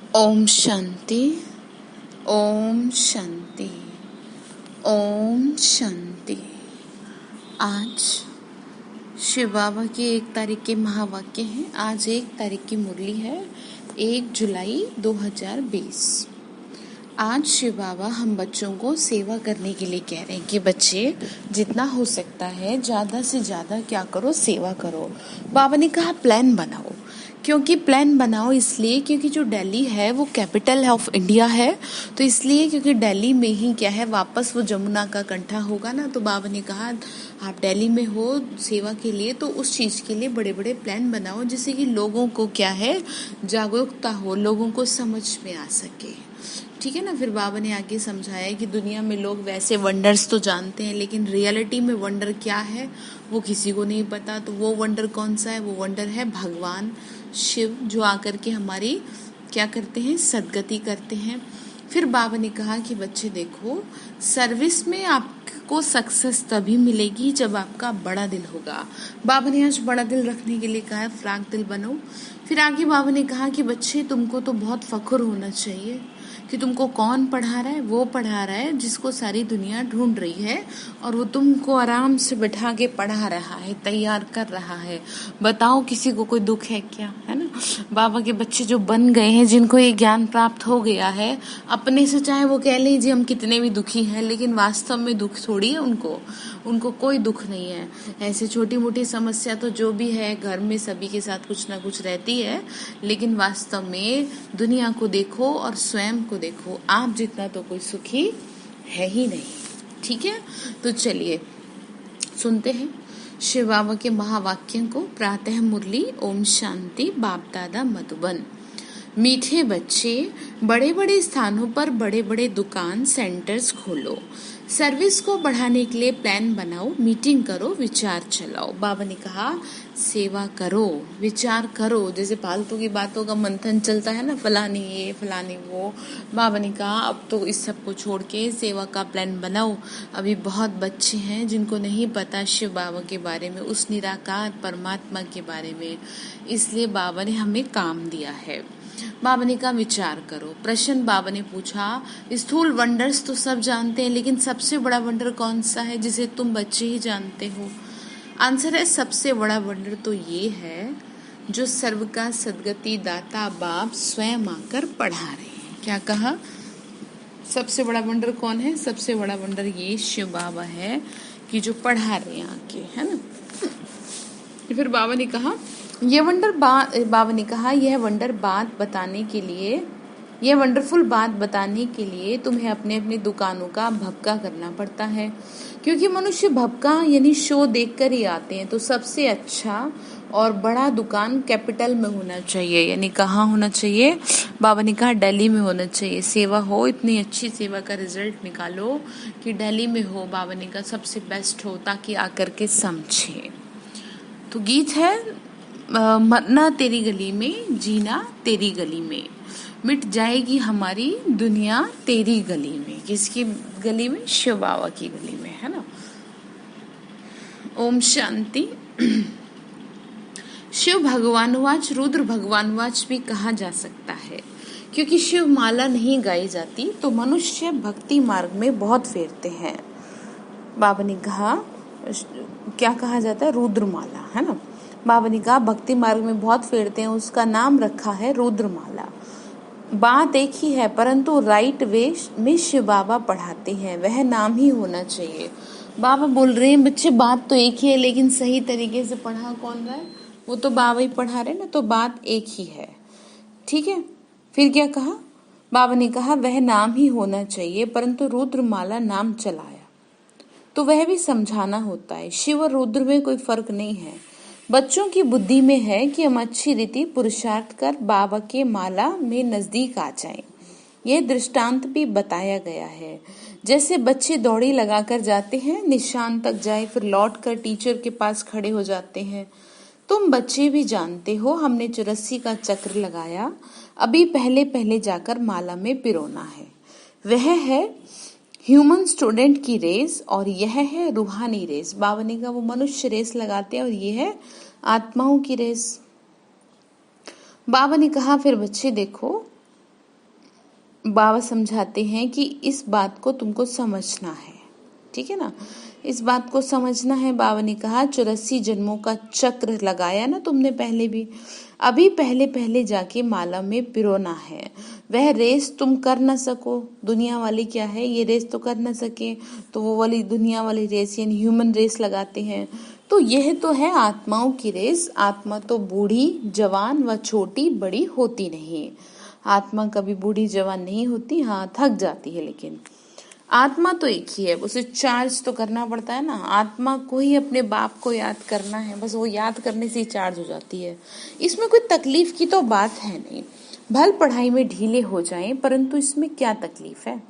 ओम शांति। ओम शांति। ओम शांति। आज शिव बाबा की 1 तारीख के महावाक्य हैं। आज 1 तारीख की मुरली है, 1 जुलाई 2020। आज शिव बाबा हम बच्चों को सेवा करने के लिए कह रहे हैं कि बच्चे जितना हो सकता है ज़्यादा से ज़्यादा क्या करो, सेवा करो। बाबा ने कहा प्लान बनाओ। क्योंकि प्लान बनाओ इसलिए क्योंकि जो दिल्ली है वो कैपिटल ऑफ इंडिया है, तो इसलिए क्योंकि दिल्ली में ही क्या है, वापस वो जमुना का कंठा होगा ना। तो बाबा ने कहा आप दिल्ली में हो सेवा के लिए, तो उस चीज़ के लिए बड़े बड़े प्लान बनाओ जिससे कि लोगों को क्या है, जागरूकता हो, लोगों को समझ में आ सके। ठीक है ना। फिर बाबा ने आगे समझाया कि दुनिया में लोग वैसे वंडर्स तो जानते हैं, लेकिन रियलिटी में वंडर क्या है वो किसी को नहीं पता। तो वो वंडर कौन सा है? वो वंडर है भगवान शिव, जो आकर के हमारी क्या करते हैं, सदगति करते हैं। फिर बाबा ने कहा कि बच्चे देखो, सर्विस में आपको सक्सेस तभी मिलेगी जब आपका बड़ा दिल होगा। बाबा ने आज बड़ा दिल रखने के लिए कहा है, फ्राक दिल बनो। फिर आगे बाबा ने कहा कि बच्चे तुमको तो बहुत फख्र होना चाहिए कि तुमको कौन पढ़ा रहा है। वो पढ़ा रहा है जिसको सारी दुनिया ढूंढ रही है, और वो तुमको आराम से बैठा के पढ़ा रहा है, तैयार कर रहा है। बताओ किसी को कोई दुख है क्या? है ना। बाबा के बच्चे जो बन गए हैं, जिनको ये ज्ञान प्राप्त हो गया है, अपने से चाहे वो कह लीजिए हम कितने भी दुखी हैं, लेकिन वास्तव में दुख थोड़ी है उनको कोई दुख नहीं है। ऐसे छोटी मोटी समस्या तो जो भी है घर में सभी के साथ कुछ ना कुछ रहती है, लेकिन वास्तव में दुनिया को देखो और स्वयं को देखो, आप जितना तो कोई सुखी है ही नहीं। ठीक है, तो चलिए सुनते हैं शिव बाबा के महावाक्यों को। प्रातः मुरली। ओम शांति। बाप दादा मधुबन। मीठे बच्चे, बड़े बड़े स्थानों पर बड़े बड़े दुकान सेंटर्स खोलो, सर्विस को बढ़ाने के लिए प्लान बनाओ, मीटिंग करो, विचार चलाओ। बाबा ने कहा सेवा करो, विचार करो। जैसे फालतू की बातों का मंथन चलता है ना, फलानी ये फलानी वो। बाबा ने कहा अब तो इस सब को छोड़ के सेवा का प्लान बनाओ। अभी बहुत बच्चे हैं जिनको नहीं पता शिव बाबा के बारे में, उस निराकार परमात्मा के बारे में, इसलिए बाबा ने हमें काम दिया है। बाबा ने कहा विचार करो। प्रश्न बाबा ने पूछा, स्थूल वंडर्स तो सब जानते हैं, लेकिन सबसे बड़ा वंडर कौन सा है जिसे तुम बच्चे ही जानते हो? आंसर है सबसे बड़ा वंडर तो ये है जो सर्व का सदगति दाता बाप स्वयं आकर पढ़ा रहे हैं। क्या कहा? सबसे बड़ा वंडर कौन है? सबसे बड़ा वंडर ये शिव बाबा है कि जो पढ़ा रहे हैं आके, है ना। फिर बाबा ने कहा बाबा ने कहा यह वंडर बात बताने के लिए, यह वंडरफुल बात बताने के लिए तुम्हें अपने अपने दुकानों का भपका करना पड़ता है, क्योंकि मनुष्य भपका यानी शो देखकर ही आते हैं। तो सबसे अच्छा और बड़ा दुकान कैपिटल में होना चाहिए। यानी कहाँ होना चाहिए? बाबा ने कहा दिल्ली में होना चाहिए। सेवा हो, इतनी अच्छी सेवा का रिजल्ट निकालो कि दिल्ली में हो। बाबा ने कहा सबसे बेस्ट हो, ताकि आकर के समझे। तो गीत है, मरना तेरी गली में, जीना तेरी गली में, मिट जाएगी हमारी दुनिया तेरी गली में। किसकी गली में? शिव बाबा की गली में, है ना। ओम शांति। शिव भगवानवाच, रुद्र भगवानवाच भी कहा जा सकता है, क्योंकि शिव माला नहीं गाई जाती तो मनुष्य भक्ति मार्ग में बहुत फेरते हैं। बाबा ने कहा क्या कहा जाता है? रुद्रमाला, है ना। बाबा ने कहा भक्ति मार्ग में बहुत फेरते हैं, उसका नाम रखा है रुद्रमाला। बात एक ही है, परंतु राइट वे में शिव बाबा पढ़ाते हैं, वह नाम ही होना चाहिए। बाबा बोल रहे हैं बच्चे बात तो एक ही है, लेकिन सही तरीके से पढ़ा कौन रहा है? वो तो बाबा ही पढ़ा रहे ना, तो बात एक ही है। ठीक है। फिर क्या कहा? बाबा ने कहा वह नाम ही होना चाहिए, परंतु रुद्रमाला नाम चलाया तो वह भी समझाना होता है। शिव और रुद्र में कोई फर्क नहीं है। बच्चों की बुद्धि में है कि हम अच्छी रीति पुरुषार्थ कर बाबा के माला में नजदीक आ जाएं। यह दृष्टांत भी बताया गया है। जैसे बच्चे दौड़ी लगाकर जाते हैं, निशान तक जाए, फिर लौट कर टीचर के पास खड़े हो जाते हैं। तुम बच्चे भी जानते हो, हमने 84 का चक्र लगाया, अभी पहले पहले जाकर माला में पिरोना है। वह है ह्यूमन स्टूडेंट की रेस, और यह है रूहानी रेस। बाबा ने कहा वो मनुष्य रेस लगाते हैं और ये है आत्माओं की रेस। बाबा ने कहा फिर बच्चे देखो, बाबा समझाते हैं कि इस बात को तुमको समझना है, ठीक है ना, इस बात को समझना है। बाबा ने कहा 84 जन्मों का चक्र लगाया ना तुमने पहले भी, अभी पहले पहले जाके माला में पिरोना है। वह रेस तुम कर ना सको, दुनिया वाले क्या है ये रेस तो कर ना सके, तो वो वाली दुनिया वाली रेस यानी ह्यूमन रेस लगाते हैं। तो यह तो है आत्माओं की रेस। आत्मा तो बूढ़ी जवान व छोटी बड़ी होती नहीं, आत्मा कभी बूढ़ी जवान नहीं होती, हाँ थक जाती है, लेकिन आत्मा तो एक ही है, उसे चार्ज तो करना पड़ता है ना। आत्मा को ही अपने बाप को याद करना है, बस वो याद करने से ही चार्ज हो जाती है। इसमें कोई तकलीफ की तो बात है नहीं, भल पढ़ाई में ढीले हो जाएं, परंतु इसमें क्या तकलीफ है,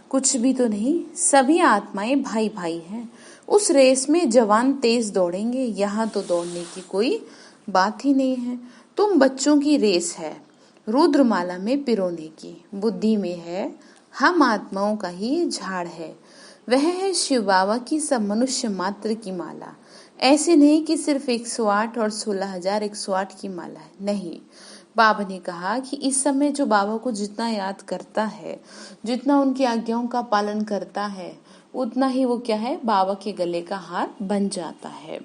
कुछ भी तो नहीं। सभी आत्माएं भाई भाई हैं, उस रेस में जवान तेज दौड़ेंगे, यहाँ तो दौड़ने की कोई बात ही नहीं है। तुम बच्चों की रेस है रुद्रमाला में पिरोने की, बुद्धि में है हम आत्माओं का ही झाड़ है, वह है शिव बाबा की सब मनुष्य मात्र की माला। ऐसे नहीं कि सिर्फ 108 और 16,108 की माला है, नहीं। बाबा ने कहा कि इस समय जो बाबा को जितना याद करता है, जितना उनकी आज्ञाओं का पालन करता है, उतना ही वो क्या है, बाबा के गले का हार बन जाता है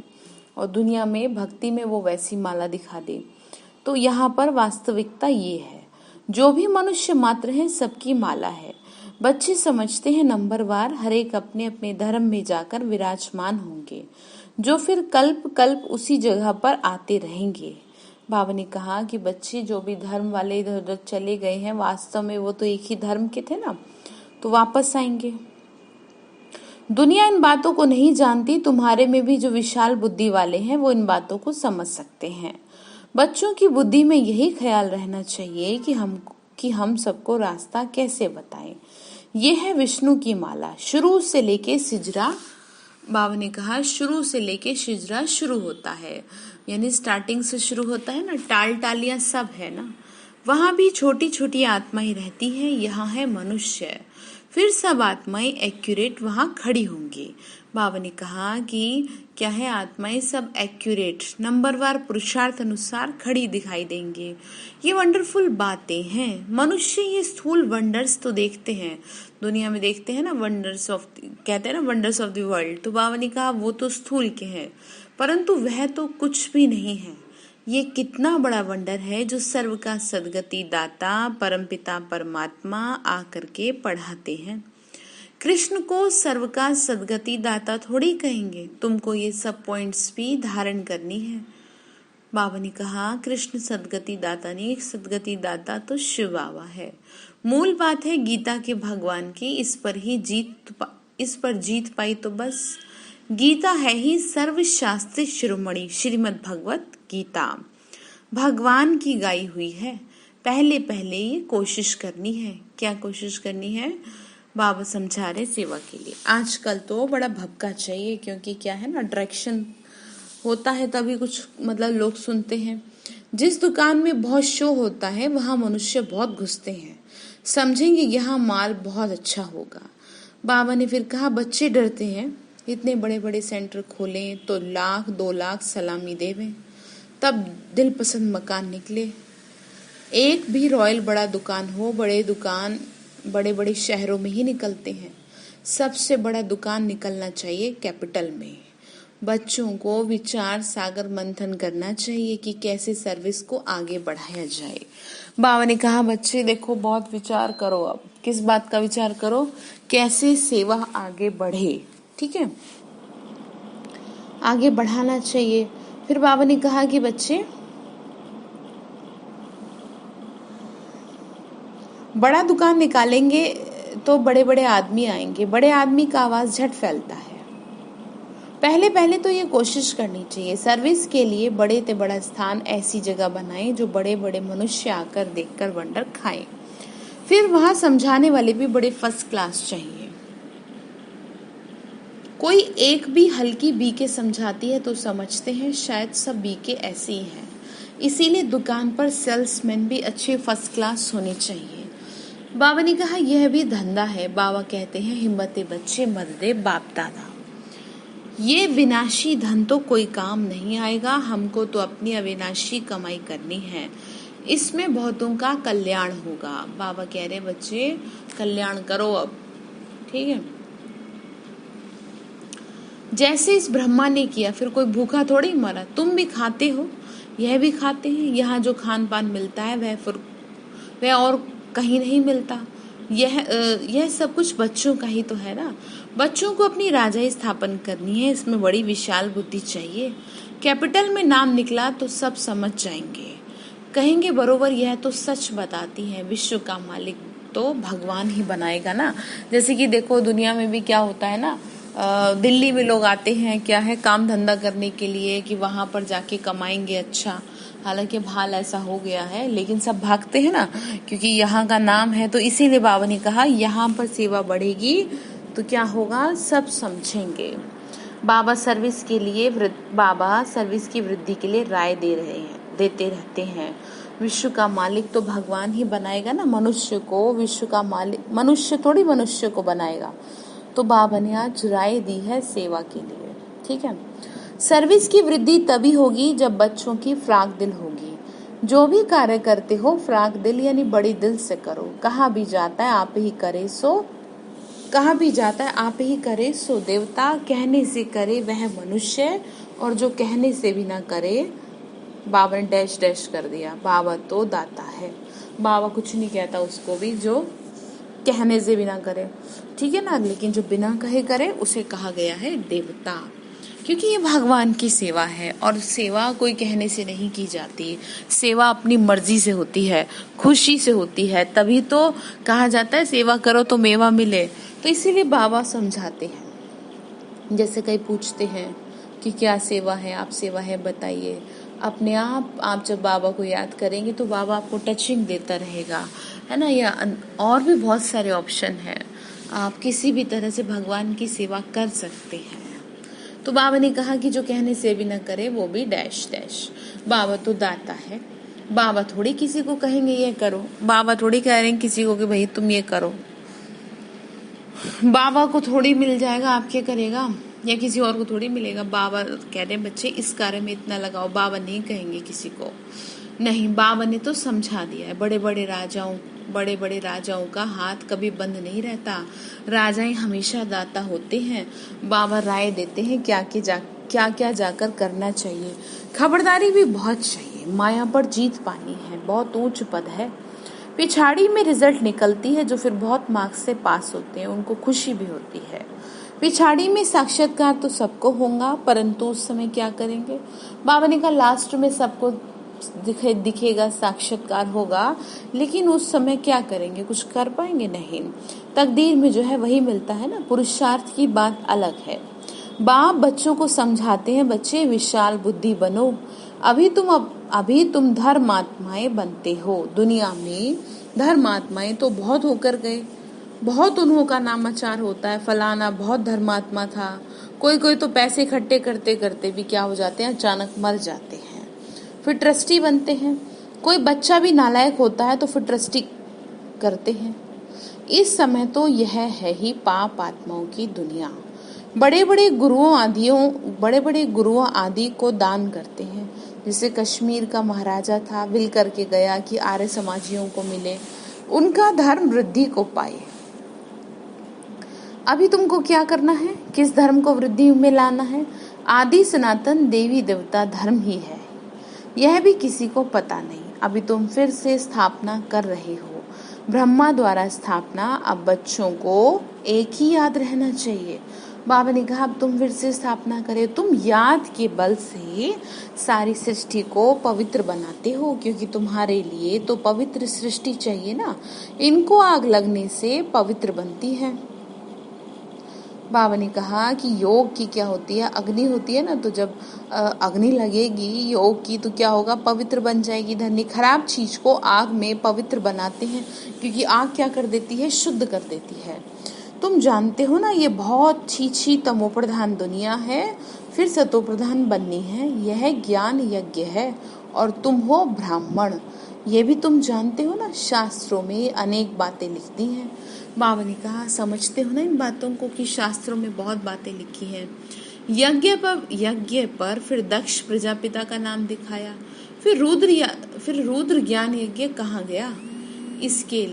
और दुनिया में भक्ति में वो वैसी माला दिखा दे। तो यहाँ पर वास्तविकता ये है, जो भी मनुष्य मात्र है सबकी माला है। बच्चे समझते हैं नंबरवार हर एक अपने अपने धर्म में जाकर विराजमान होंगे, जो फिर कल्प कल्प उसी जगह पर आते रहेंगे। बाबा ने कहा कि बच्चे जो भी धर्म वाले इधर उधर चले गए हैं, वास्तव में वो तो एक ही धर्म के थे ना, तो वापस आएंगे। दुनिया इन बातों को नहीं जानती, तुम्हारे में भी जो विशाल बुद्धि वाले हैं वो इन बातों को समझ सकते हैं। बच्चों की बुद्धि में यही ख्याल रहना चाहिए कि हम सबको रास्ता कैसे बताएं। ये है विष्णु की माला, शुरू से लेके सिजरा। बाबा ने कहा शुरू से लेके सिजरा शुरू होता है, यानी स्टार्टिंग से शुरू होता है ना, टाल टालियां सब है ना, वहां भी छोटी छोटी आत्माएं रहती हैं, यहाँ है मनुष्य, फिर सब आत्माएं एक्यूरेट वहां खड़ी होंगी। बाबा ने कहा कि क्या है, आत्माएं सब एक्यूरेट नंबरवार पुरुषार्थ अनुसार खड़ी दिखाई देंगे। ये वंडरफुल बातें हैं। मनुष्य ये स्थूल वंडर्स तो देखते हैं, दुनिया में देखते हैं ना, वंडर्स ऑफ, कहते हैं ना वंडर्स ऑफ द वर्ल्ड, तो बाबा ने कहा वो तो स्थूल के हैं, परंतु वह तो कुछ भी नहीं है। ये कितना बड़ा वंडर है जो सर्व का सदगति दाता परमपिता परमात्मा आकर के पढ़ाते हैं। कृष्ण को सर्व का सदगति दाता थोड़ी कहेंगे, तुमको ये सब पॉइंट्स भी धारण करनी है। बाबा ने कहा कृष्ण सदगति दाता नहीं, सदगति दाता तो शिव बाबा है। मूल बात है गीता के भगवान की, इस पर जीत पाई तो बस। गीता है ही सर्वशास्त्री शिरोमणि, श्रीमद् भगवत गीता भगवान की गाई हुई है। पहले पहले ये कोशिश करनी है। क्या कोशिश करनी है? बाबा समझा रहे सेवा के लिए। आजकल तो बड़ा भपका चाहिए, क्योंकि क्या है ना, डायरेक्शन होता है तभी कुछ मतलब लोग सुनते हैं। जिस दुकान में बहुत शो होता है वहां मनुष्य बहुत घुसते हैं, समझेंगे यहाँ माल बहुत अच्छा होगा। बाबा ने फिर कहा बच्चे डरते हैं, इतने बड़े बड़े सेंटर खोलें तो 1,00,000-2,00,000 सलामी देवें, तब दिल पसंद मकान निकले। एक भी रॉयल बड़ा दुकान हो, बड़े बड़े शहरों में ही निकलते हैं। सबसे बड़ा दुकान निकलना चाहिए कैपिटल में। बच्चों को विचार सागर मंथन करना चाहिए कि कैसे सर्विस को आगे बढ़ाया जाए। बाबा ने कहा बच्चे देखो बहुत विचार करो, अब किस बात का विचार करो, कैसे सेवा आगे बढ़े, ठीक है, आगे बढ़ाना चाहिए। फिर बाबा ने कहा कि बच्चे बड़ा दुकान निकालेंगे तो बड़े बड़े आदमी आएंगे, बड़े आदमी का आवाज झट फैलता है। पहले पहले तो ये कोशिश करनी चाहिए सर्विस के लिए बड़े से बड़ा स्थान ऐसी जगह बनाएं जो बड़े बड़े मनुष्य आकर देखकर वंडर खाएं। फिर वहां समझाने वाले भी बड़े फर्स्ट क्लास चाहिए। कोई एक भी हल्की बीके समझाती है तो समझते हैं शायद सब बीके ऐसे ही हैं। इसीलिए दुकान पर सेल्समैन भी अच्छे फर्स्ट क्लास होने चाहिए। बाबा ने कहा यह भी धंधा है। बाबा कहते हैं हिम्मते बच्चे मत दे बाप दादा, ये विनाशी धन तो कोई काम नहीं आएगा, हमको तो अपनी अविनाशी कमाई करनी है। इसमें बहुतों का कल्याण होगा। बाबा कह रहे बच्चे कल्याण करो अब, ठीक है। जैसे इस ब्रह्मा ने किया, फिर कोई भूखा थोड़ी मरा। तुम भी खाते हो, यह भी खाते हैं। यहाँ जो खान पान मिलता है वह और कहीं नहीं मिलता। यह सब कुछ बच्चों का ही तो है ना। बच्चों को अपनी राजाई स्थापन करनी है, इसमें बड़ी विशाल बुद्धि चाहिए। कैपिटल में नाम निकला तो सब समझ जाएंगे, कहेंगे बरोबर यह तो सच बताती है। विश्व का मालिक तो भगवान ही बनाएगा ना। जैसे कि देखो दुनिया में भी क्या होता है ना, दिल्ली में लोग आते हैं क्या है, काम धंधा करने के लिए कि वहां पर जाके कमाएंगे अच्छा। हालांकि हाल ऐसा हो गया है, लेकिन सब भागते हैं ना, क्योंकि यहाँ का नाम है। तो इसीलिए बाबा ने कहा यहाँ पर सेवा बढ़ेगी तो क्या होगा, सब समझेंगे। बाबा सर्विस की वृद्धि के लिए राय देते रहते हैं। विश्व का मालिक तो भगवान ही बनाएगा ना मनुष्य को। विश्व का मालिक मनुष्य थोड़ी मनुष्य को बनाएगा। तो बाबा ने आज राय दी है सेवा के लिए, ठीक है। सर्विस की वृद्धि तभी होगी जब बच्चों की फ्राक दिल होगी। जो भी कार्य करते हो फ्राक दिल यानी बड़ी दिल से करो। कहा भी जाता है आप ही करे सो देवता, कहने से करे वह मनुष्य, और जो कहने से भी ना करे। बाबा ने डैश डैश कर दिया। बाबा तो दाता है, बाबा कुछ नहीं कहता उसको भी जो कहने से भी ना करे, ठीक है ना। लेकिन जो बिना कहे करे उसे कहा गया है देवता, क्योंकि ये भगवान की सेवा है। और सेवा कोई कहने से नहीं की जाती, सेवा अपनी मर्जी से होती है, खुशी से होती है। तभी तो कहा जाता है सेवा करो तो मेवा मिले। तो इसीलिए बाबा समझाते हैं। जैसे कई पूछते हैं कि क्या सेवा है, आप सेवा है बताइए। अपने आप जब बाबा को याद करेंगे तो बाबा आपको टचिंग देता रहेगा, है ना। या और भी बहुत सारे ऑप्शन हैं, आप किसी भी तरह से भगवान की सेवा कर सकते हैं। तो बाबा ने कहा कि जो कहने से भी न करे वो भी डैश डैश। बाबा तो दाता है, बाबा थोड़ी किसी को कहेंगे ये करो। बाबा थोड़ी कह रहे हैं किसी को कि भाई तुम ये करो। बाबा को थोड़ी मिल जाएगा, आप क्या करेगा, या किसी और को थोड़ी मिलेगा। बाबा कह रहे हैं बच्चे इस कार्य में इतना लगाओ। बाबा नहीं कहेंगे किसी को, नहीं। बाबा ने तो समझा दिया है। बड़े बड़े राजाओं का हाथ कभी बंद नहीं रहता। राजाएं हमेशा दाता होते हैं। बाबा राय देते हैं क्या जाकर करना चाहिए। खबरदारी भी बहुत चाहिए। माया पर जीत पानी है, बहुत ऊंच पद है। पिछाड़ी में रिजल्ट निकलती है, जो फिर बहुत मार्क्स से पास होते हैं उनको खुशी भी होती है। पिछाड़ी में साक्षात्कार तो सबको होगा, परंतु उस समय क्या करेंगे। बाबा ने कहा लास्ट में सबको दिखेगा, साक्षात्कार होगा, लेकिन उस समय क्या करेंगे, कुछ कर पाएंगे नहीं। तकदीर में जो है वही मिलता है ना। पुरुषार्थ की बात अलग है। बाप बच्चों को समझाते हैं, बच्चे विशाल बुद्धि बनो। अभी तुम धर्मात्माएं बनते हो। दुनिया में धर्मात्माएं तो बहुत होकर गए, बहुत उन्हों का नामाचार होता है, फलाना बहुत धर्मात्मा था। कोई तो पैसे इकट्ठे करते करते भी क्या हो जाते हैं, अचानक मर जाते हैं, फिर ट्रस्टी बनते हैं। कोई बच्चा भी नालायक होता है तो फिर ट्रस्टी करते हैं। इस समय तो यह है ही पाप आत्माओं की दुनिया। बड़े बड़े गुरुओं आदि को दान करते हैं। जैसे कश्मीर का महाराजा था, विल करके गया कि आर्य समाजियों को मिले, उनका धर्म वृद्धि को पाए। अभी तुमको क्या करना है, किस धर्म को वृद्धि में लाना है। आदि सनातन देवी देवता धर्म ही है, यह भी किसी को पता नहीं। अभी तुम फिर से स्थापना कर रहे हो, ब्रह्मा द्वारा स्थापना। अब बच्चों को एक ही याद रहना चाहिए। बाबा ने कहा अब तुम फिर से स्थापना करे। तुम याद के बल से सारी सृष्टि को पवित्र बनाते हो, क्योंकि तुम्हारे लिए तो पवित्र सृष्टि चाहिए ना। इनको आग लगने से पवित्र बनती है। बाबा ने कहा कि योग की क्या होती है, अग्नि होती है ना। तो जब अग्नि लगेगी योग की तो क्या होगा, पवित्र बन जाएगी धरनी। खराब चीज को आग में पवित्र बनाते हैं, क्योंकि आग क्या कर देती है, शुद्ध कर देती है। तुम जानते हो ना ये बहुत छी तमो प्रधान दुनिया है, फिर सतो प्रधान बननी है। यह ज्ञान यज्ञ है और तुम हो ब्राह्मण, ये भी तुम जानते हो ना। शास्त्रों में अनेक बातें लिखती हैं। बाबा ने कहा समझते हो ना इन बातों को कि शास्त्रों में बहुत बातें लिखी हैं। यज्ञ पर फिर दक्ष प्रजापिता का नाम दिखाया, फिर रुद्र ज्ञान यज्ञ कहाँ गया? इसके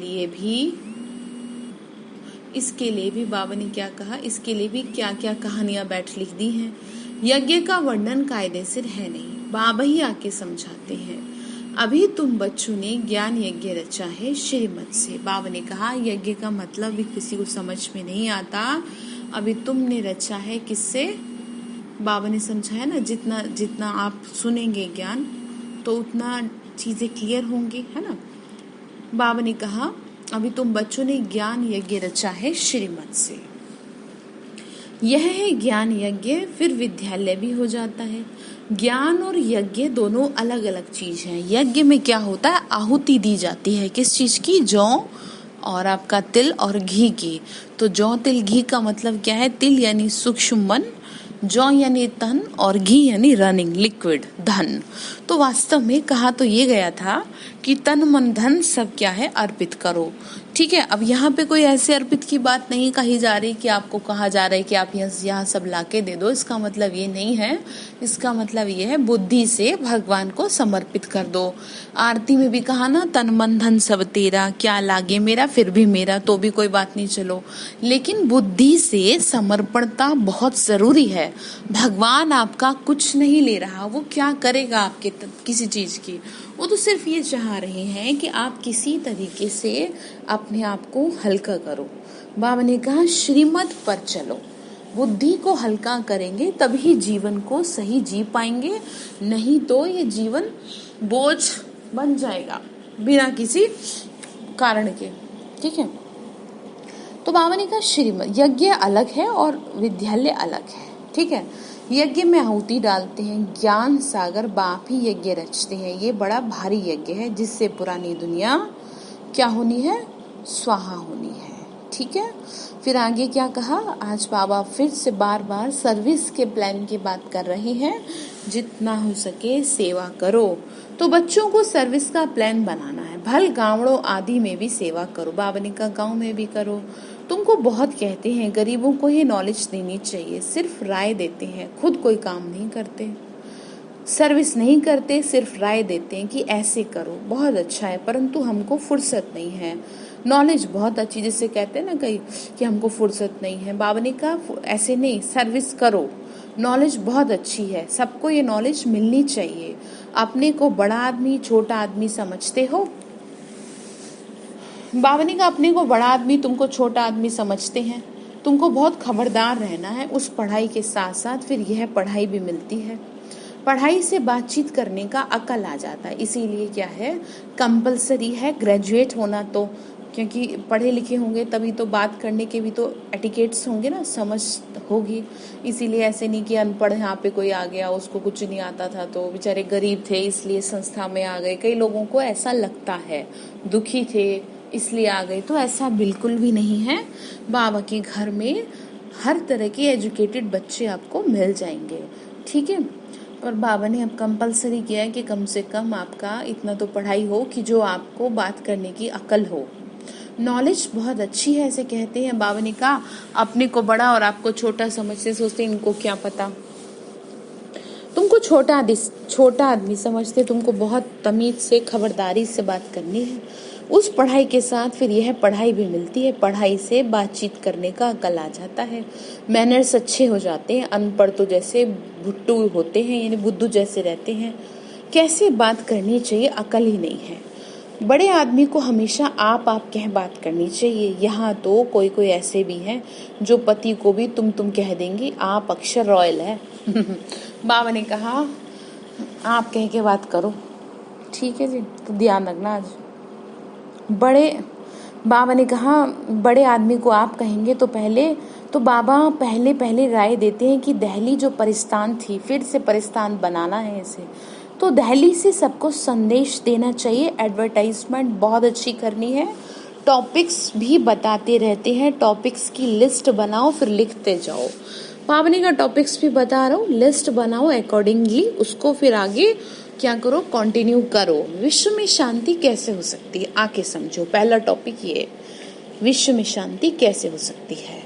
लिए भी बाबा ने क्या कहा, इसके लिए भी क्या क्या कहानियां बैठ लिख दी हैं। यज्ञ का वर्णन कायदे से है नहीं, बाबा ही आके समझाते हैं। अभी तुम बच्चों ने ज्ञान यज्ञ रचा है श्रीमत से। बाबा ने कहा यज्ञ का मतलब भी किसी को समझ में नहीं आता, अभी तुमने रचा है किससे? बाबा ने समझाया ना, जितना जितना आप सुनेंगे ज्ञान तो उतना चीजें क्लियर होंगी, है ना। बाबा ने कहा अभी तुम बच्चों ने ज्ञान यज्ञ रचा है श्रीमत से। यह है ज्ञान यज्ञ, फिर विद्यालय भी हो जाता है। ज्ञान और यज्ञ दोनों अलग अलग चीज हैं। यज्ञ में क्या होता है, आहुति दी जाती है किस चीज की? जौ और आपका तिल और घी की। तो जौ तिल घी का मतलब क्या है? तिल यानी सूक्ष्म मन, जौ यानी तन और घी यानी रनिंग लिक्विड धन। तो वास्तव में कहा तो ये गया था कि तन मन धन सब क्या है, अर्पित करो। ठीक है, अब यहाँ पे कोई ऐसे अर्पित की बात नहीं कही जा रही कि आपको कहा जा रहा है कि आप यहाँ सब लाके दे दो। इसका मतलब ये नहीं है, इसका मतलब ये है बुद्धि से भगवान को समर्पित कर दो। आरती में भी कहा ना, तन मन धन सब तेरा, क्या लागे मेरा फिर भी मेरा, तो भी कोई बात नहीं चलो, लेकिन बुद्धि से समर्पणता बहुत जरूरी है। भगवान आपका कुछ नहीं ले रहा, वो क्या करेगा आपके किसी चीज की, वो तो सिर्फ ये चाह रहे हैं कि आप किसी तरीके से अपने आप को हल्का करो। बाबा ने कहा श्रीमत पर चलो, बुद्धि को हल्का करेंगे तभी जीवन को सही जी पाएंगे, नहीं तो ये जीवन बोझ बन जाएगा बिना किसी कारण के। ठीक है, तो बाबा ने कहा श्रीमत, यज्ञ अलग है और विद्यालय अलग है। ठीक है, यज्ञ में आहुति डालते हैं, ज्ञान सागर बाप ही यज्ञ रचते हैं। ये बड़ा भारी यज्ञ है जिससे पुरानी दुनिया क्या होनी है, स्वाहा होनी है। ठीक है, फिर आगे क्या कहा, आज बाबा फिर से बार बार सर्विस के प्लान की बात कर रहे हैं। जितना हो सके सेवा करो। तो बच्चों को सर्विस का प्लान बनाना है, भल गांवड़ों आदि में भी सेवा करो। बाबा ने कहा गाँव में भी करो। तुमको बहुत कहते हैं गरीबों को ये नॉलेज देनी चाहिए, सिर्फ राय देते हैं, खुद कोई काम नहीं करते, सर्विस नहीं करते, सिर्फ राय देते हैं कि ऐसे करो, बहुत अच्छा है, परंतु हमको फुर्सत नहीं है। नॉलेज बहुत अच्छी, जिससे कहते हैं ना कहीं कि हमको फुर्सत नहीं है। बाबा ने कहा ऐसे नहीं, सर्विस करो, नॉलेज बहुत अच्छी है, सबको ये नॉलेज मिलनी चाहिए। अपने को बड़ा आदमी छोटा आदमी समझते हो, बाबा ने कहा अपने को बड़ा आदमी तुमको छोटा आदमी समझते हैं, तुमको बहुत खबरदार रहना है। उस पढ़ाई के साथ साथ फिर यह पढ़ाई भी मिलती है, पढ़ाई से बातचीत करने का अकल आ जाता है। इसीलिए क्या है, कंपलसरी है ग्रेजुएट होना, तो क्योंकि पढ़े लिखे होंगे तभी तो बात करने के भी तो एटिकेट्स होंगे ना, समझ होगी। इसीलिए ऐसे नहीं कि अनपढ़ यहाँ पे कोई आ गया, उसको कुछ नहीं आता था तो बेचारे गरीब थे इसलिए संस्था में आ गए। कई लोगों को ऐसा लगता है, दुखी थे इसलिए आ गए, तो ऐसा बिल्कुल भी नहीं है। बाबा के घर में हर तरह के एजुकेटेड बच्चे आपको मिल जाएंगे। ठीक है, और बाबा ने अब कंपलसरी किया है कि कम से कम आपका इतना तो पढ़ाई हो कि जो आपको बात करने की अकल हो। नॉलेज बहुत अच्छी है ऐसे कहते हैं। बाबा ने कहा अपने को बड़ा और आपको छोटा समझते, सोचते इनको क्या पता, तुमको छोटा आदमी समझते, तुमको बहुत तमीज से खबरदारी से बात करनी है। उस पढ़ाई के साथ फिर यह पढ़ाई भी मिलती है, पढ़ाई से बातचीत करने का अकल आ जाता है, मैनर्स अच्छे हो जाते हैं। अनपढ़ तो जैसे भुट्टू होते हैं, यानी बुद्धू जैसे रहते हैं, कैसे बात करनी चाहिए अकल ही नहीं है। बड़े आदमी को हमेशा आप कह बात करनी चाहिए। यहाँ तो कोई कोई ऐसे भी हैं जो पति को भी तुम कह देंगी, आप अक्षर रॉयल है। बाबा ने कहा आप कह के बात करो। ठीक है जी, तो ध्यान रखना। आज बाबा ने कहा बड़े आदमी को आप कहेंगे तो बाबा पहले राय देते हैं कि दिल्ली जो परिस्तान थी फिर से परिस्तान बनाना है इसे, तो दिल्ली से सबको संदेश देना चाहिए। एडवर्टाइजमेंट बहुत अच्छी करनी है, टॉपिक्स भी बताते रहते हैं, टॉपिक्स की लिस्ट बनाओ फिर लिखते जाओ। बाबा ने कहा टॉपिक्स भी बता रहा हूँ, लिस्ट बनाओ अकॉर्डिंगली, उसको फिर आगे क्या करो, कंटिन्यू करो। विश्व में शांति कैसे हो सकती है, आके समझो। पहला टॉपिक ये, विश्व में शांति कैसे हो सकती है।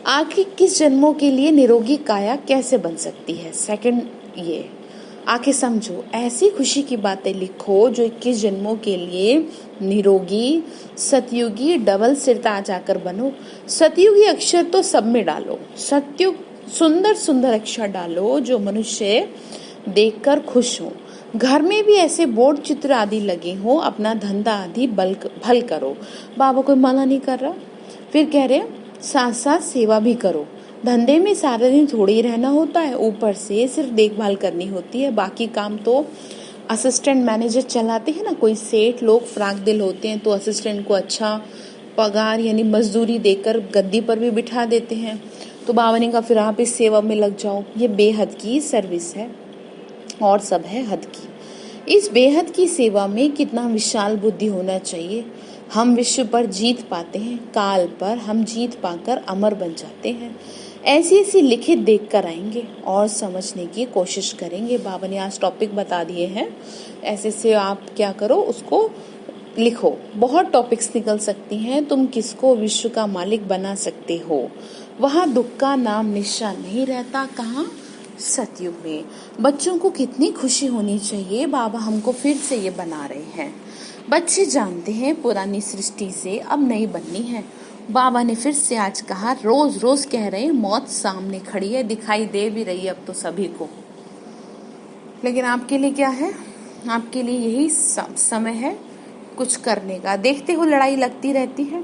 आगे किस जन्मों के लिए निरोगी काया कैसे बन सकती है। सेकंड ये, आके समझो, ऐसी खुशी की बातें लिखो जो 21 जन्मों के लिए निरोगी सतयुगी डबल सिरताज आकर बनो। सतयुगी अक्षर तो सब में डालो, सतयुग सुंदर सुंदर अक्षर डालो जो मनुष्य देखकर खुश हो। घर में भी ऐसे बोर्ड चित्र आदि लगे हो, अपना धंधा आदि भल करो। बाबा कोई मना नहीं कर रहा। फिर कह रहे साथ साथ सेवा भी करो। धंधे में सारा दिन थोड़ी ही रहना होता है, ऊपर से सिर्फ देखभाल करनी होती है, बाकी काम तो असिस्टेंट मैनेजर चलाते हैं ना। कोई सेठ लोग फ्राक दिल होते हैं तो असिस्टेंट को अच्छा पगार यानी मजदूरी देकर गद्दी पर भी बिठा देते हैं। तो बाबा ने कहा फिर आप इस सेवा में लग जाओ, ये बेहद की सर्विस है और सब है हद की। इस बेहद की सेवा में कितना विशाल बुद्धि होना चाहिए। हम विश्व पर जीत पाते हैं, काल पर हम जीत पाकर अमर बन जाते हैं। ऐसी ऐसी लिखित देख कर आएंगे और समझने की कोशिश करेंगे। बाबा ने आज टॉपिक बता दिए हैं, ऐसे से आप क्या करो उसको लिखो। बहुत टॉपिक्स निकल सकती हैं। तुम किसको विश्व का मालिक बना सकते हो, वहाँ दुख का नाम निशान नहीं रहता। कहाँ? सतयुग में। बच्चों को कितनी खुशी होनी चाहिए, बाबा हमको फिर से ये बना रहे हैं। बच्चे जानते हैं पुरानी सृष्टि से अब नई बननी है। बाबा ने फिर से आज कहा, रोज रोज कह रहे हैं मौत सामने खड़ी है, दिखाई दे भी रही है अब तो सभी को, लेकिन आपके लिए क्या है? आपके लिए यही समय है कुछ करने का। देखते हो लड़ाई लगती रहती है,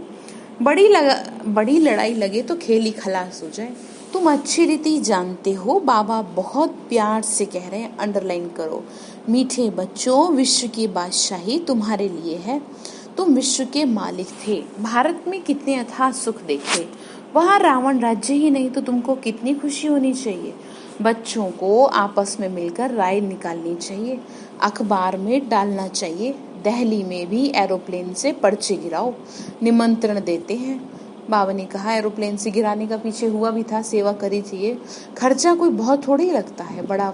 बड़ी लड़ाई लगे तो खेल ही खलास हो जाए। तुम अच्छी रीति जानते हो, बाबा बहुत प्यार से कह रहे हैं, अंडरलाइन करो। मीठे बच्चों, विश्व की बादशाही तुम्हारे लिए है। तुम विश्व के मालिक थे। भारत में कितने अथाह सुख देखे, वहाँ रावण राज्य ही नहीं तो तुमको कितनी खुशी होनी चाहिए। बच्चों को आपस में मिलकर राय निकालनी चाहिए, अखबार में डालना चाहिए। दिल्ली में भी एरोप्लेन से पर्चे गिराओ, निमंत्रण देते हैं। बाबा ने कहा एरोप्लेन से गिराने का पीछे हुआ भी था, सेवा करी थी। ये खर्चा कोई बहुत थोड़ी लगता है। बड़ा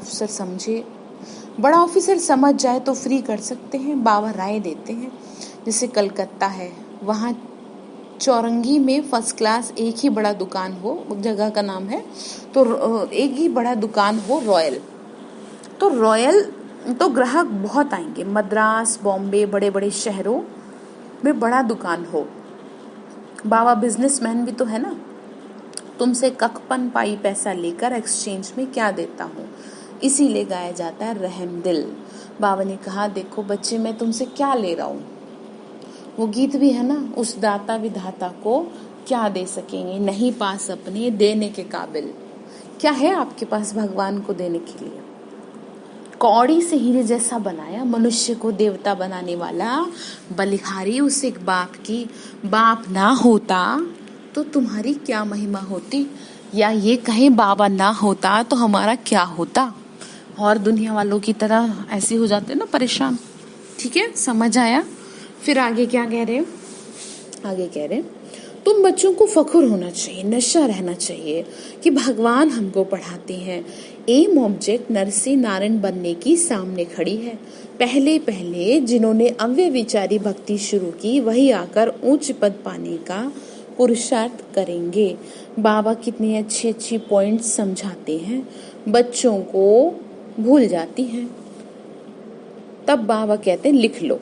ऑफिसर समझ जाए तो फ्री कर सकते हैं। बाबा राय देते हैं। जैसे कलकत्ता है, वहाँ चौरंगी में फर्स्ट क्लास एक ही बड़ा दुकान हो, जगह का नाम है, तो एक ही बड़ा दुकान हो रॉयल, तो ग्राहक बहुत आएंगे। मद्रास, बॉम्बे, बड़े बड़े शहरों में बड़ा दुकान हो। बाबा बिजनेसमैन भी तो है ना। तुमसे कखपन पाई पैसा लेकर एक्सचेंज में क्या देता हूँ, इसीलिए गाया जाता है रहम दिल। बाबा ने कहा देखो बच्चे, मैं तुमसे क्या ले रहा हूँ। वो गीत भी है ना, उस दाता विधाता को क्या दे सकेंगे, नहीं पास अपने देने के काबिल। क्या है आपके पास भगवान को देने के लिए? कौड़ी से हीरे जैसा बनाया, मनुष्य को देवता बनाने वाला बलिहारी उस एक बाप की। बाप ना होता तो तुम्हारी क्या महिमा होती, या ये कहें बाबा ना होता तो हमारा क्या होता। और दुनिया वालों की तरह ऐसे हो जाते ना परेशान। ठीक है, समझ आया? फिर आगे क्या कह रहे हैं? आगे कह रहे हैं तुम बच्चों को फख्र होना चाहिए, नशा रहना चाहिए कि भगवान हमको पढ़ाते हैं। एम ऑब्जेक्ट नर से नारायण बनने की सामने खड़ी है। पहले पहले जिन्होंने अव्यभिचारी भक्ति शुरू की, वही आकर ऊंच पद पाने का पुरुषार्थ करेंगे। बाबा कितने अच्छे पॉइंट समझाते हैं, बच्चों को भूल जाती हैं। तब बाबा कहते हैं लिख लो,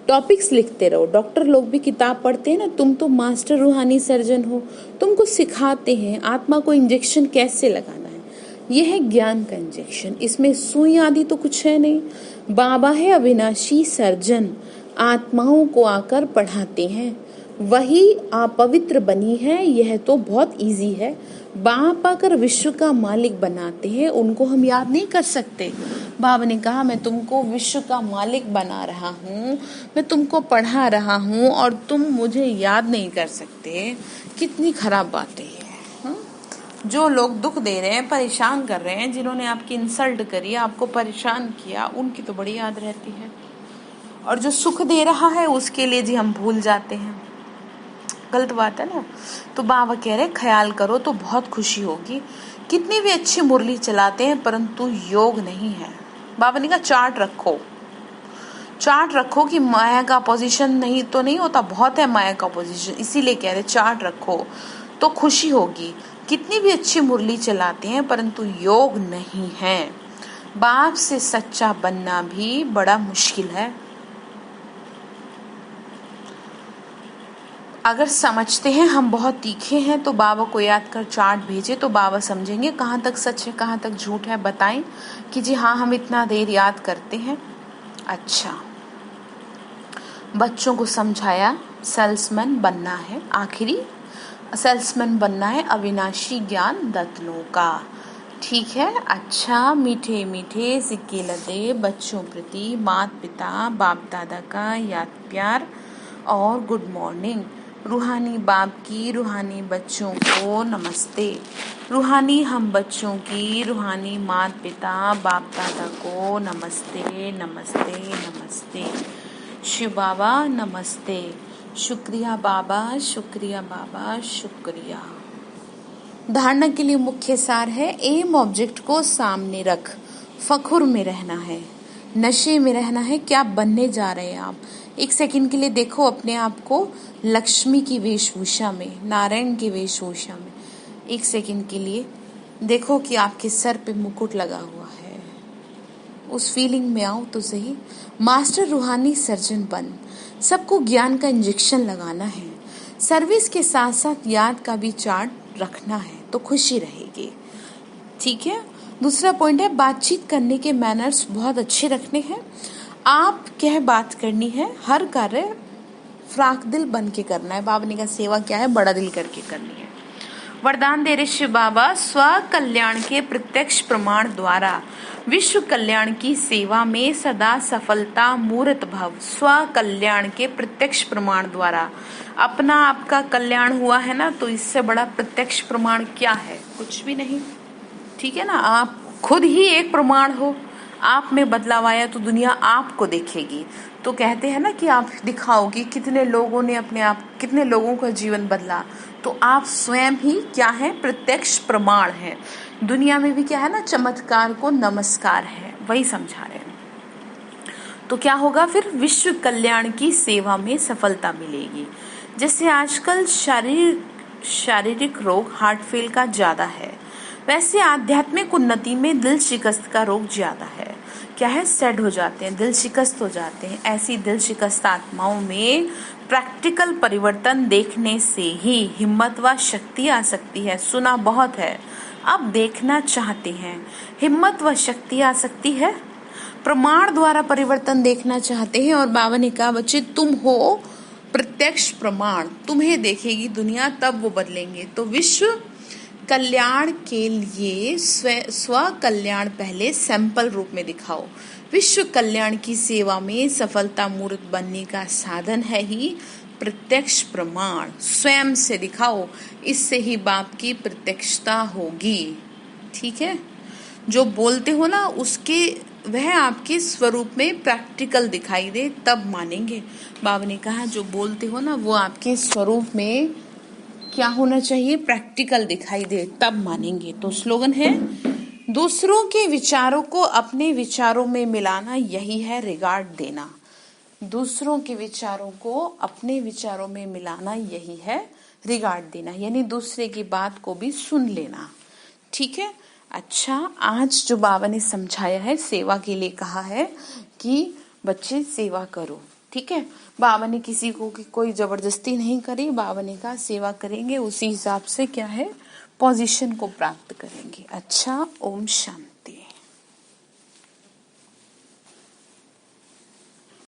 टॉपिक्स लिखते रहो। डॉक्टर लोग भी किताब पढ़ते हैं ना, तुम तो मास्टर रूहानी सर्जन हो, तुमको सिखाते हैं आत्मा को इंजेक्शन कैसे लगाना है। यह है ज्ञान का इंजेक्शन, इसमें सुई आदि तो कुछ है नहीं। बाबा है अविनाशी सर्जन, आत्माओं को आकर पढ़ाते हैं, वही अपवित्र बनी है। यह तो बहुत इजी है। बाप आकर विश्व का मालिक बनाते हैं, उनको हम याद नहीं कर सकते। बाबा ने कहा मैं तुमको विश्व का मालिक बना रहा हूँ, मैं तुमको पढ़ा रहा हूँ और तुम मुझे याद नहीं कर सकते। कितनी खराब बात है ये। जो लोग दुख दे रहे हैं, परेशान कर रहे हैं, जिन्होंने आपकी इंसल्ट करी, आपको परेशान किया, उनकी तो बड़ी याद रहती है। और जो सुख दे रहा है उसके लिए जी हम भूल जाते हैं। गलत बात है ना। तो बाबा कह रहे ख्याल करो तो बहुत खुशी होगी। कितनी भी अच्छी मुरली चलाते हैं परंतु योग नहीं है। बाबा ने कहा चार्ट रखो कि माया का अपोजिशन नहीं होता, बहुत है माया का अपोजिशन, इसीलिए कह रहे चार्ट रखो तो खुशी होगी। कितनी भी अच्छी मुरली चलाते हैं परंतु योग नहीं है। बाप से सच्चा बनना भी बड़ा मुश्किल है। अगर समझते हैं हम बहुत तीखे हैं तो बाबा को याद कर चार्ट भेजे तो बाबा समझेंगे कहाँ तक सच है कहाँ तक झूठ है, बताएं कि जी हाँ हम इतना देर याद करते हैं। अच्छा, बच्चों को समझाया सेल्समैन बनना है, आखिरी सेल्समैन बनना है अविनाशी ज्ञान रत्नों का। ठीक है। अच्छा, मीठे मीठे सिक्के लदे बच्चों प्रति माता पिता बाप दादा का याद प्यार और गुड मॉर्निंग। रूहानी बाप की रूहानी बच्चों को नमस्ते। रूहानी हम बच्चों की रूहानी माता पिता बाप दादा को नमस्ते नमस्ते नमस्ते। शिव बाबा नमस्ते। शुक्रिया बाबा, शुक्रिया बाबा, शुक्रिया। धारणा के लिए मुख्य सार है, एम ऑब्जेक्ट को सामने रख, फखुर में रहना है, नशे में रहना है। क्या बनने जा रहे हैं आप? एक सेकंड के लिए देखो अपने आप को लक्ष्मी की वेशभूषा में, नारायण की वेशभूषा में। एक सेकंड के लिए देखो कि आपके सर पे मुकुट लगा हुआ है, उस फीलिंग में आओ तो सही। मास्टर रूहानी सर्जन बन, सबको ज्ञान का इंजेक्शन लगाना है। सर्विस के साथ साथ याद का भी चार्ट रखना है तो खुशी रहेगी। ठीक है। दूसरा पॉइंट है, बातचीत करने के मैनर्स बहुत अच्छे रखने हैं। आप क्या बात करनी है, हर कार्य फ्राक दिल बन के करना है। बाबा ने कहा सेवा क्या है, बड़ा दिल करके करनी है। वरदान दे रहे शिव बाबा, स्व कल्याण के प्रत्यक्ष प्रमाण द्वारा विश्व कल्याण की सेवा में सदा सफलता मूर्त भव। स्व कल्याण के प्रत्यक्ष प्रमाण द्वारा अपना आपका कल्याण हुआ है ना, तो इससे बड़ा प्रत्यक्ष प्रमाण क्या है? कुछ भी नहीं। ठीक है ना, आप खुद ही एक प्रमाण हो। आप में बदलाव आया तो दुनिया आपको देखेगी। तो कहते हैं ना कि आप दिखाओ कि कितने लोगों ने अपने आप, कितने लोगों का जीवन बदला। तो आप स्वयं ही क्या है? प्रत्यक्ष प्रमाण है। दुनिया में भी क्या है ना, चमत्कार को नमस्कार है, वही समझा रहे हैं। तो क्या होगा फिर? विश्व कल्याण की सेवा में सफलता मिलेगी। जैसे आजकल शारीरिक रोग हार्ट फेल का ज्यादा है, वैसे आध्यात्मिक उन्नति में दिल शिकस्त का रोग ज्यादा है। क्या है? सैड हो जाते हैं, दिल शिकस्त हो जाते हैं। ऐसी दिल शिकस्त आत्माओं में प्रैक्टिकल परिवर्तन देखने से ही हिम्मत व शक्ति आ सकती है। सुना बहुत है, अब देखना चाहते हैं, हिम्मत व शक्ति आ सकती है। प्रमाण द्वारा परिवर्तन देखना चाहते हैं। और बाबा ने कहा बच्चे तुम हो प्रत्यक्ष प्रमाण, तुम्हें देखेगी दुनिया तब वो बदलेंगे। तो विश्व कल्याण के लिए स्व कल्याण पहले सैंपल रूप में दिखाओ। विश्व कल्याण की सेवा में सफलता मूर्त बनने का साधन है ही प्रत्यक्ष प्रमाण। स्वयं से दिखाओ, इससे ही बाप की प्रत्यक्षता होगी। ठीक है। जो बोलते हो ना उसके वह आपके स्वरूप में प्रैक्टिकल दिखाई दे तब मानेंगे। बाबा ने कहा जो बोलते हो ना वो आपके स्वरूप में क्या होना चाहिए? प्रैक्टिकल दिखाई दे तब मानेंगे। तो स्लोगन है, दूसरों के विचारों को अपने विचारों में मिलाना, यही है रिगार्ड देना। दूसरों के विचारों को अपने विचारों में मिलाना, यही है रिगार्ड देना, यानी दूसरे की बात को भी सुन लेना। ठीक है। अच्छा, आज जो बाबा ने समझाया है, सेवा के लिए कहा है कि बच्चे सेवा करो। ठीक है। बाबा ने किसी को की कोई जबरदस्ती नहीं करी। बाबा ने कहा सेवा करेंगे, उसी हिसाब से क्या है पोजीशन को प्राप्त करेंगे। अच्छा, ओम शांति।